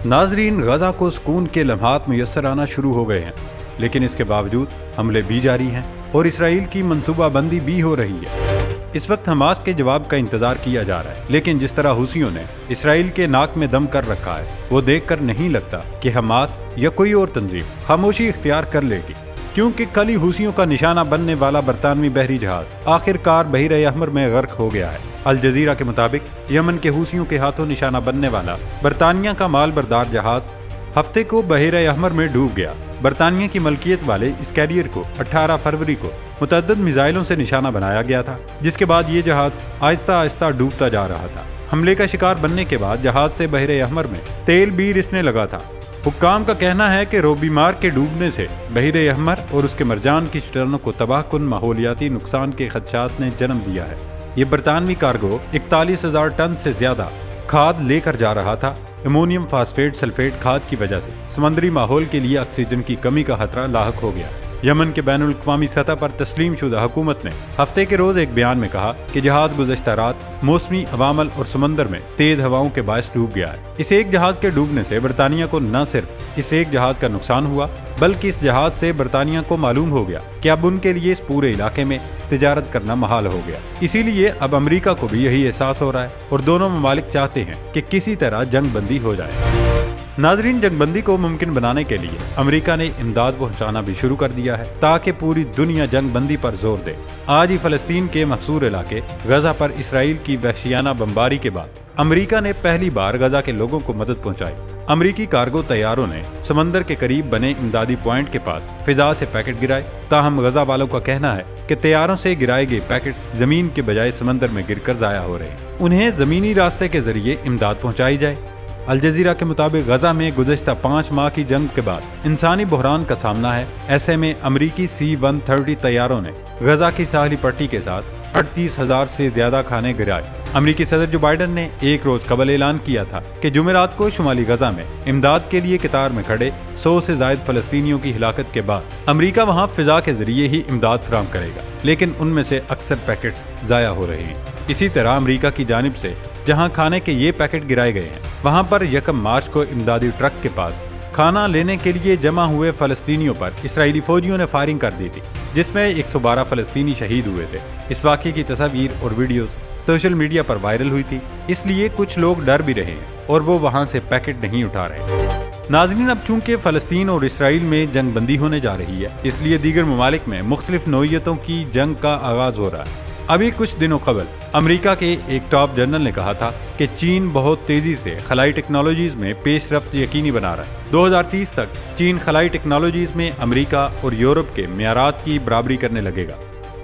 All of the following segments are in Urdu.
ناظرین، غزہ کو سکون کے لمحات میسر آنا شروع ہو گئے ہیں، لیکن اس کے باوجود حملے بھی جاری ہیں اور اسرائیل کی منصوبہ بندی بھی ہو رہی ہے۔ اس وقت حماس کے جواب کا انتظار کیا جا رہا ہے، لیکن جس طرح حوثیوں نے اسرائیل کے ناک میں دم کر رکھا ہے، وہ دیکھ کر نہیں لگتا کہ حماس یا کوئی اور تنظیم خاموشی اختیار کر لے گی، کیونکہ کل ہی حوثیوں کا نشانہ بننے والا برطانوی بحری جہاز آخر کار بحیرہ احمر میں غرق ہو گیا ہے۔ الجزیرہ کے مطابق یمن کے حوثیوں کے ہاتھوں نشانہ بننے والا برطانیہ کا مال بردار جہاز ہفتے کو بحیرہ احمر میں ڈوب گیا۔ برطانیہ کی ملکیت والے اس کیریئر کو 18 فروری کو متعدد میزائلوں سے نشانہ بنایا گیا تھا، جس کے بعد یہ جہاز آہستہ آہستہ ڈوبتا جا رہا تھا۔ حملے کا شکار بننے کے بعد جہاز سے بحیرہ احمر میں تیل بھی رسنے لگا تھا۔ حکام کا کہنا ہے کہ روبی مار کے ڈوبنے سے بحیرہ احمر اور اس کے مرجان کی چٹانوں کو تباہ کن ماحولیاتی نقصان کے خدشات نے جنم دیا ہے۔ یہ برطانوی کارگو 41,000 ٹن سے زیادہ کھاد لے کر جا رہا تھا۔ امونیم فاسفیٹ سلفیٹ کھاد کی وجہ سے سمندری ماحول کے لیے آکسیجن کی کمی کا خطرہ لاحق ہو گیا۔ یمن کے بین الاقوامی سطح پر تسلیم شدہ حکومت نے ہفتے کے روز ایک بیان میں کہا کہ جہاز گزشتہ رات موسمی عوامل اور سمندر میں تیز ہواؤں کے باعث ڈوب گیا ہے۔ اس ایک جہاز کے ڈوبنے سے برطانیہ کو نہ صرف اس ایک جہاز کا نقصان ہوا، بلکہ اس جہاز سے برطانیہ کو معلوم ہو گیا کہ اب ان کے لیے اس پورے علاقے میں تجارت کرنا محال ہو گیا۔ اسی لیے اب امریکہ کو بھی یہی احساس ہو رہا ہے اور دونوں ممالک چاہتے ہیں کہ کسی طرح جنگ بندی ہو جائے۔ ناظرین، جنگ بندی کو ممکن بنانے کے لیے امریکہ نے امداد پہنچانا بھی شروع کر دیا ہے تاکہ پوری دنیا جنگ بندی پر زور دے۔ آج ہی فلسطین کے محصور علاقے غزہ پر اسرائیل کی وحشیانہ بمباری کے بعد امریکہ نے پہلی بار غزہ کے لوگوں کو مدد پہنچائی۔ امریکی کارگو طیاروں نے سمندر کے قریب بنے امدادی پوائنٹ کے پاس فضا سے پیکٹ گرائے، تاہم غزہ والوں کا کہنا ہے کہ طیاروں سے گرائے گئے پیکٹ زمین کے بجائے سمندر میں گر کر ضائع ہو رہے ہیں، انہیں زمینی راستے کے ذریعے امداد پہنچائی جائے۔ الجزیرہ کے مطابق غزہ میں گزشتہ 5 ماہ کی جنگ کے بعد انسانی بحران کا سامنا ہے۔ ایسے میں امریکی C-130 طیاروں نے غزہ کی ساحلی پٹی کے ساتھ 38,000 سے زیادہ کھانے گرائے۔ امریکی صدر جو بائیڈن نے ایک روز قبل اعلان کیا تھا کہ جمعرات کو شمالی غزہ میں امداد کے لیے قطار میں کھڑے 100 سے زائد فلسطینیوں کی ہلاکت کے بعد امریکہ وہاں فضا کے ذریعے ہی امداد فراہم کرے گا، لیکن ان میں سے اکثر پیکٹس ضائع ہو رہے ہیں۔ اسی طرح امریکہ کی جانب سے جہاں کھانے کے یہ پیکٹ گرائے گئے ہیں، وہاں پر 1 مارچ کو امدادی ٹرک کے پاس کھانا لینے کے لیے جمع ہوئے فلسطینیوں پر اسرائیلی فوجیوں نے فائرنگ کر دی تھی، جس میں 112 فلسطینی شہید ہوئے تھے۔ اس واقعے کی تصاویر اور ویڈیوز سوشل میڈیا پر وائرل ہوئی تھی، اس لیے کچھ لوگ ڈر بھی رہے ہیں اور وہ وہاں سے پیکٹ نہیں اٹھا رہے۔ ناظرین، اب چونکہ فلسطین اور اسرائیل میں جنگ بندی ہونے جا رہی ہے، اس لیے دیگر ممالک میں مختلف نوعیتوں کی جنگ کا آغاز ہو رہا ہے۔ ابھی کچھ دنوں قبل امریکہ کے ایک ٹاپ جنرل نے کہا تھا کہ چین بہت تیزی سے خلائی ٹیکنالوجیز میں پیش رفت یقینی بنا رہا ہے۔ 2030 تک چین خلائی ٹیکنالوجیز میں امریکہ اور یورپ کے معیارات کی برابری کرنے لگے گا۔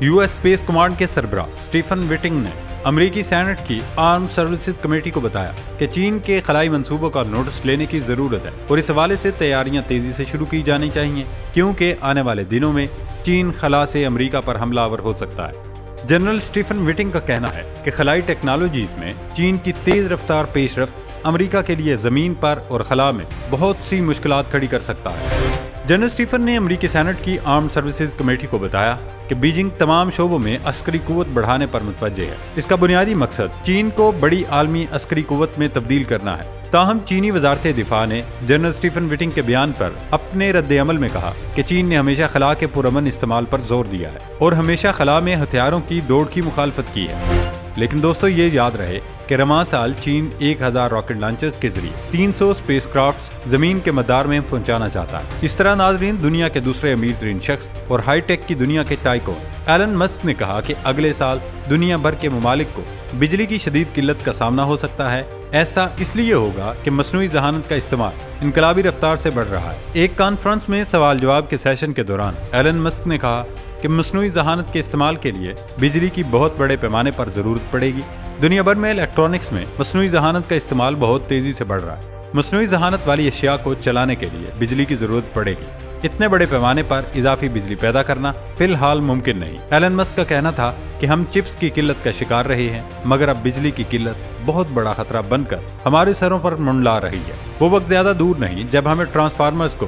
US اسپیس کمانڈ کے سربراہ اسٹیفن وٹنگ نے امریکی سینٹ کی آرم سروسز کمیٹی کو بتایا کہ چین کے خلائی منصوبوں کا نوٹس لینے کی ضرورت ہے اور اس حوالے سے تیاریاں تیزی سے شروع کی جانی چاہیے، کیونکہ آنے والے دنوں میں چین خلا سے امریکہ پر حملہ آور ہو سکتا ہے۔ جنرل اسٹیفن وٹنگ کا کہنا ہے کہ خلائی ٹیکنالوجیز میں چین کی تیز رفتار پیش رفت امریکہ کے لیے زمین پر اور خلا میں بہت سی مشکلات کھڑی کر سکتا ہے۔ جنرل اسٹیفن نے امریکی سینٹ کی آرم سروسز کمیٹی کو بتایا کہ بیجنگ تمام شعبوں میں عسکری قوت بڑھانے پر متوجہ ہے۔ اس کا بنیادی مقصد چین کو بڑی عالمی عسکری قوت میں تبدیل کرنا ہے۔ تاہم چینی وزارت دفاع نے جنرل اسٹیفن وٹنگ کے بیان پر اپنے رد عمل میں کہا کہ چین نے ہمیشہ خلا کے پرامن استعمال پر زور دیا ہے اور ہمیشہ خلا میں ہتھیاروں کی دوڑ کی مخالفت کی ہے۔ لیکن دوستو، یہ یاد رہے کہ رواں سال چین 1000 راکٹ لانچرز کے ذریعے 300 اسپیس کرافٹس زمین کے مدار میں پہنچانا چاہتا ہے۔ اس طرح ناظرین، دنیا کے دوسرے امیر ترین شخص اور ہائی ٹیک کی دنیا کے ٹائکون ایلن مسک نے کہا کہ اگلے سال دنیا بھر کے ممالک کو بجلی کی شدید قلت کا سامنا ہو سکتا ہے۔ ایسا اس لیے ہوگا کہ مصنوعی ذہانت کا استعمال انقلابی رفتار سے بڑھ رہا ہے۔ ایک کانفرنس میں سوال جواب کے سیشن کے دوران ایلن مسک نے کہا کہ مصنوعی ذہانت کے استعمال کے لیے بجلی کی بہت بڑے پیمانے پر ضرورت پڑے گی۔ دنیا بھر میں الیکٹرانکس میں مصنوعی ذہانت کا استعمال بہت تیزی سے بڑھ رہا ہے۔ مصنوعی ذہانت والی اشیاء کو چلانے کے لیے بجلی کی ضرورت پڑے گی۔ اتنے بڑے پیمانے پر اضافی بجلی پیدا کرنا فی الحال ممکن نہیں۔ ایلن مسک کا کہنا تھا کہ ہم چپس کی قلت کا شکار رہے ہیں، مگر اب بجلی کی قلت بہت بڑا خطرہ بن کر ہمارے سروں پر منڈلا رہی ہے۔ وہ وقت زیادہ دور نہیں جب ہمیں ٹرانسفارمرز کو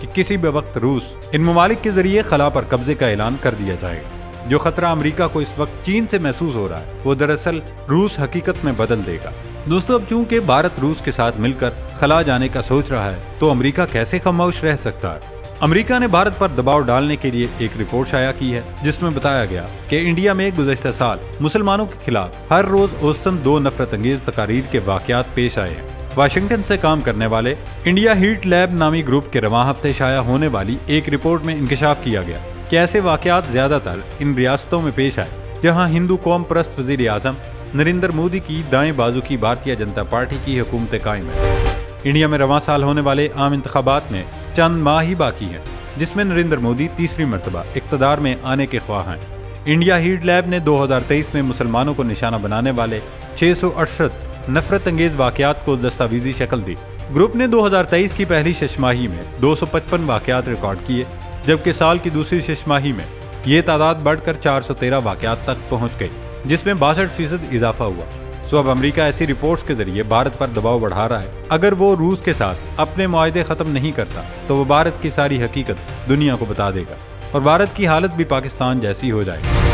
کہ کسی بھی وقت روس ان ممالک کے ذریعے خلا پر قبضے کا اعلان کر دیا جائے گا۔ جو خطرہ امریکہ کو اس وقت چین سے محسوس ہو رہا ہے وہ دراصل روس حقیقت میں بدل دے گا۔ دوستو، اب چونکہ بھارت روس کے ساتھ مل کر خلا جانے کا سوچ رہا ہے تو امریکہ کیسے خاموش رہ سکتا ہے؟ امریکہ نے بھارت پر دباؤ ڈالنے کے لیے ایک رپورٹ شائع کی ہے جس میں بتایا گیا کہ انڈیا میں گزشتہ سال مسلمانوں کے خلاف ہر روز اوسطاً 2 نفرت انگیز تقاریر کے واقعات پیش آئے ہیں۔ واشنگٹن سے کام کرنے والے انڈیا ہیٹ لیب نامی گروپ کے رواں ہفتے شائع ہونے والی ایک رپورٹ میں انکشاف کیا گیا کہ ایسے واقعات زیادہ تر ان ریاستوں میں پیش آئے جہاں ہندو قوم پرست وزیر اعظم نریندر مودی کی دائیں بازو کی بھارتیہ جنتا پارٹی کی حکومتیں قائم ہیں۔ انڈیا میں رواں سال ہونے والے عام انتخابات میں چند ماہ ہی باقی ہیں جس میں نریندر مودی تیسری مرتبہ اقتدار میں آنے کے خواہاں ہیں۔ انڈیا ہیٹ لیب نے 2023 میں مسلمانوں کو نشانہ بنانے والے 668 نفرت انگیز واقعات کو دستاویزی شکل دی۔ گروپ نے 2023 کی پہلی شش ماہی میں 255 واقعات ریکارڈ کیے جبکہ سال کی دوسری شش ماہی میں یہ تعداد بڑھ کر 413 واقعات تک پہنچ گئی جس میں 62% اضافہ ہوا۔ اب امریکہ ایسی رپورٹس کے ذریعے بھارت پر دباؤ بڑھا رہا ہے۔ اگر وہ روس کے ساتھ اپنے معاہدے ختم نہیں کرتا تو وہ بھارت کی ساری حقیقت دنیا کو بتا دے گا اور بھارت کی حالت بھی پاکستان جیسی ہو جائے گی۔